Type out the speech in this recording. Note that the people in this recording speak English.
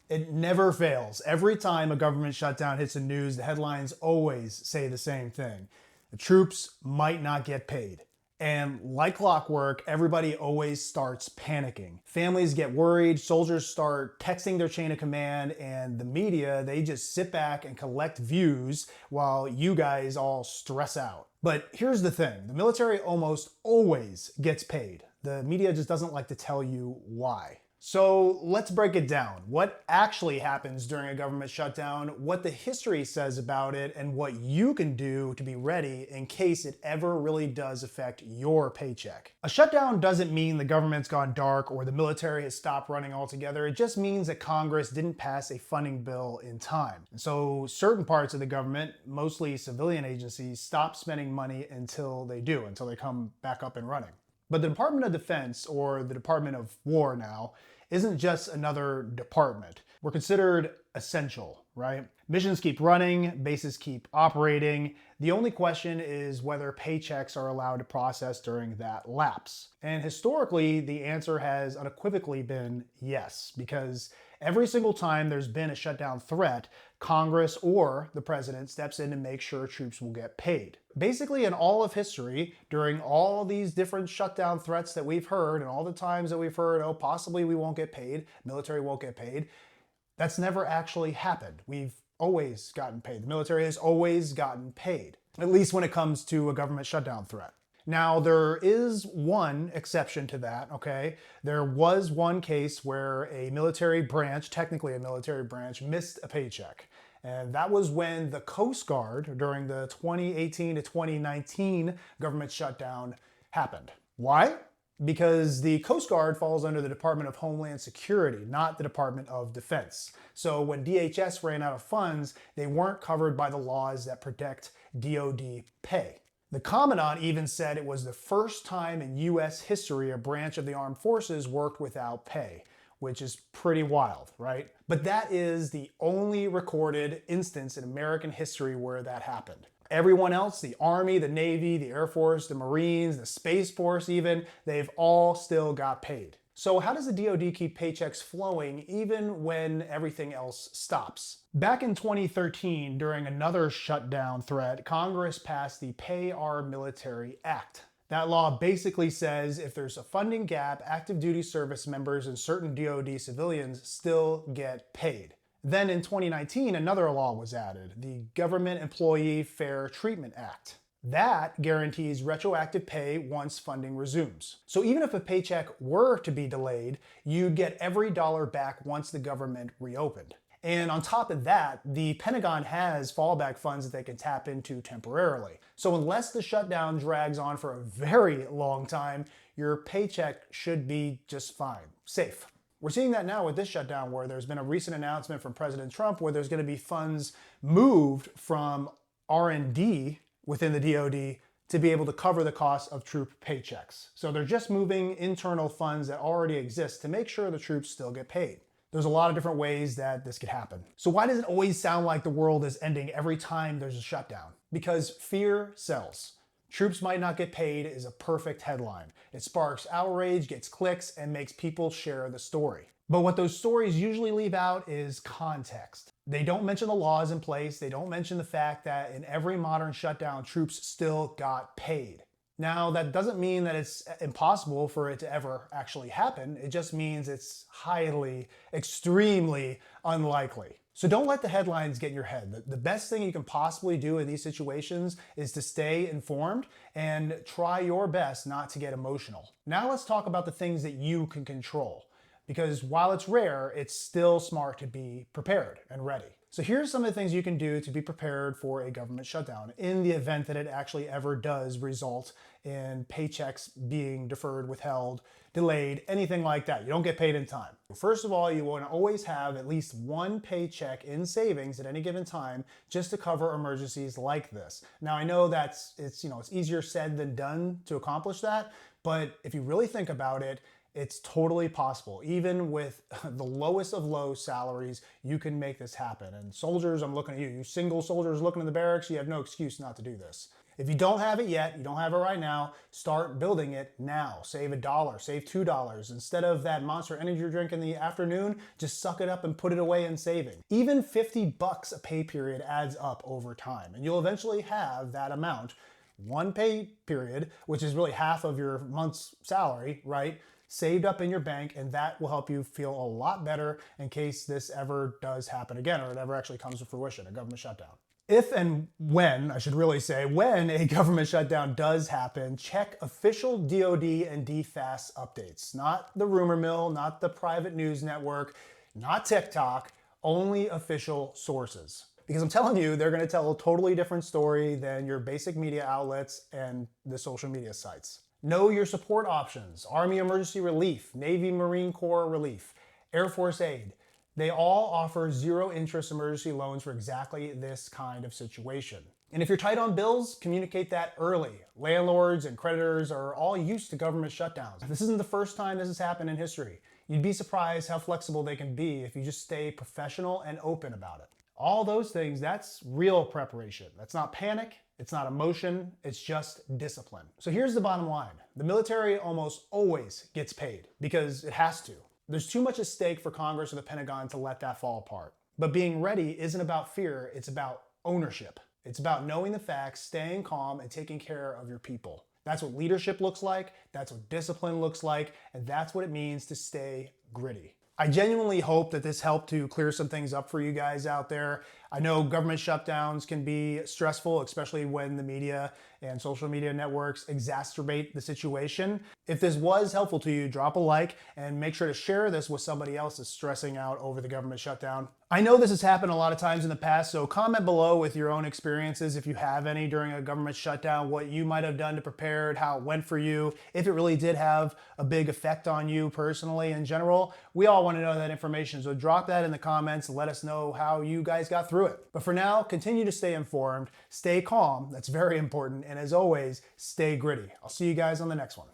It never fails. Every time a government shutdown hits the news, the headlines always say the same thing. The troops might not get paid. And like clockwork, everybody always starts panicking. Families get worried, soldiers start texting their chain of command, and the media, they just sit back and collect views while you guys all stress out. But here's the thing, the military almost always gets paid. The media just doesn't like to tell you why. So let's break it down. What actually happens during a government shutdown, what the history says about it, and what you can do to be ready in case it ever really does affect your paycheck. A shutdown doesn't mean the government's gone dark or the military has stopped running altogether. It just means that Congress didn't pass a funding bill in time. And so certain parts of the government, mostly civilian agencies, stop spending money until they do, until they come back up and running. But the Department of Defense, or the Department of War now, isn't just another department. We're considered essential, right? Missions keep running, bases keep operating. The only question is whether paychecks are allowed to process during that lapse. And historically, the answer has unequivocally been yes, because every single time there's been a shutdown threat, Congress or the president steps in to make sure troops will get paid. Basically, in all of history, during all these different shutdown threats that we've heard, and all the times that we've heard, oh, possibly we won't get paid, military won't get paid, that's never actually happened. We've always gotten paid. The military has always gotten paid, at least when it comes to a government shutdown threat. Now, there is one exception to that, okay? There was one case where a military branch, technically a military branch, missed a paycheck. And that was when the Coast Guard, during the 2018 to 2019 government shutdown, happened. Why? Because the Coast Guard falls under the Department of Homeland Security, not the Department of Defense. So when DHS ran out of funds, they weren't covered by the laws that protect DoD pay. The Commandant even said it was the first time in US history a branch of the armed forces worked without pay, which is pretty wild, right? But that is the only recorded instance in American history where that happened. Everyone else, the Army, the Navy, the Air Force, the Marines, the Space Force even, they've all still got paid. So how does the DoD keep paychecks flowing even when everything else stops? Back in 2013, during another shutdown threat, Congress passed the Pay Our Military Act. That law basically says if there's a funding gap, active duty service members and certain DoD civilians still get paid. Then in 2019, another law was added, the Government Employee Fair Treatment Act. That guarantees retroactive pay once funding resumes. So even if a paycheck were to be delayed, you'd get every dollar back once the government reopened. And on top of that, the Pentagon has fallback funds that they can tap into temporarily. So unless the shutdown drags on for a very long time, your paycheck should be just fine, safe. We're seeing that now with this shutdown, where there's been a recent announcement from President Trump where there's going to be funds moved from R&D within the DoD to be able to cover the cost of troop paychecks. So they're just moving internal funds that already exist to make sure the troops still get paid. There's a lot of different ways that this could happen. So why does it always sound like the world is ending every time there's a shutdown? Because fear sells. Troops might not get paid is a perfect headline. It sparks outrage, gets clicks, and makes people share the story. But what those stories usually leave out is context. They don't mention the laws in place. They don't mention the fact that in every modern shutdown, troops still got paid. Now, that doesn't mean that it's impossible for it to ever actually happen. It just means it's highly, extremely unlikely. So don't let the headlines get in your head. The best thing you can possibly do in these situations is to stay informed and try your best not to get emotional. Now let's talk about the things that you can control. Because while it's rare, it's still smart to be prepared and ready. So here's some of the things you can do to be prepared for a government shutdown in the event that it actually ever does result in paychecks being deferred, withheld, delayed, anything like that. You don't get paid in time. First of all, you want to always have at least one paycheck in savings at any given time just to cover emergencies like this. Now I know it's easier said than done to accomplish that, but if you really think about it, it's totally possible. Even with the lowest of low salaries, you can make this happen. And soldiers, I'm looking at you. You single soldiers looking in the barracks, you have no excuse not to do this. If you don't have it yet, you don't have it right now, start building it now. Save $1, save $2. Instead of that Monster Energy drink in the afternoon, just suck it up and put it away in savings. Even $50 a pay period adds up over time, and you'll eventually have that amount, one pay period, which is really half of your month's salary, right, saved up in your bank, and that will help you feel a lot better in case this ever does happen again, or it ever actually comes to fruition, a government shutdown. If and when, I should really say, when a government shutdown does happen, check official DoD and DFAS updates. Not the rumor mill, not the private news network, not TikTok, only official sources. Because I'm telling you, they're gonna tell a totally different story than your basic media outlets and the social media sites. Know your support options: Army Emergency Relief, Navy Marine Corps Relief, Air Force Aid. They all offer zero interest emergency loans for exactly this kind of situation. And if you're tight on bills, communicate that early. Landlords and creditors are all used to government shutdowns. This isn't the first time this has happened in history. You'd be surprised how flexible they can be if you just stay professional and open about it. All those things, that's real preparation. That's not panic, it's not emotion, it's just discipline. So here's the bottom line. The military almost always gets paid because it has to. There's too much at stake for Congress or the Pentagon to let that fall apart. But being ready isn't about fear, it's about ownership. It's about knowing the facts, staying calm, and taking care of your people. That's what leadership looks like, that's what discipline looks like, and that's what it means to stay gritty. I genuinely hope that this helped to clear some things up for you guys out there. I know government shutdowns can be stressful, especially when the media and social media networks exacerbate the situation. If this was helpful to you, drop a like and make sure to share this with somebody else that's stressing out over the government shutdown. I know this has happened a lot of times in the past, so comment below with your own experiences, if you have any, during a government shutdown, what you might have done to prepare, how it went for you, if it really did have a big effect on you personally in general. We all want to know that information, so drop that in the comments and let us know how you guys got through it. But for now, continue to stay informed, stay calm, that's very important, and as always, stay gritty. I'll see you guys on the next one.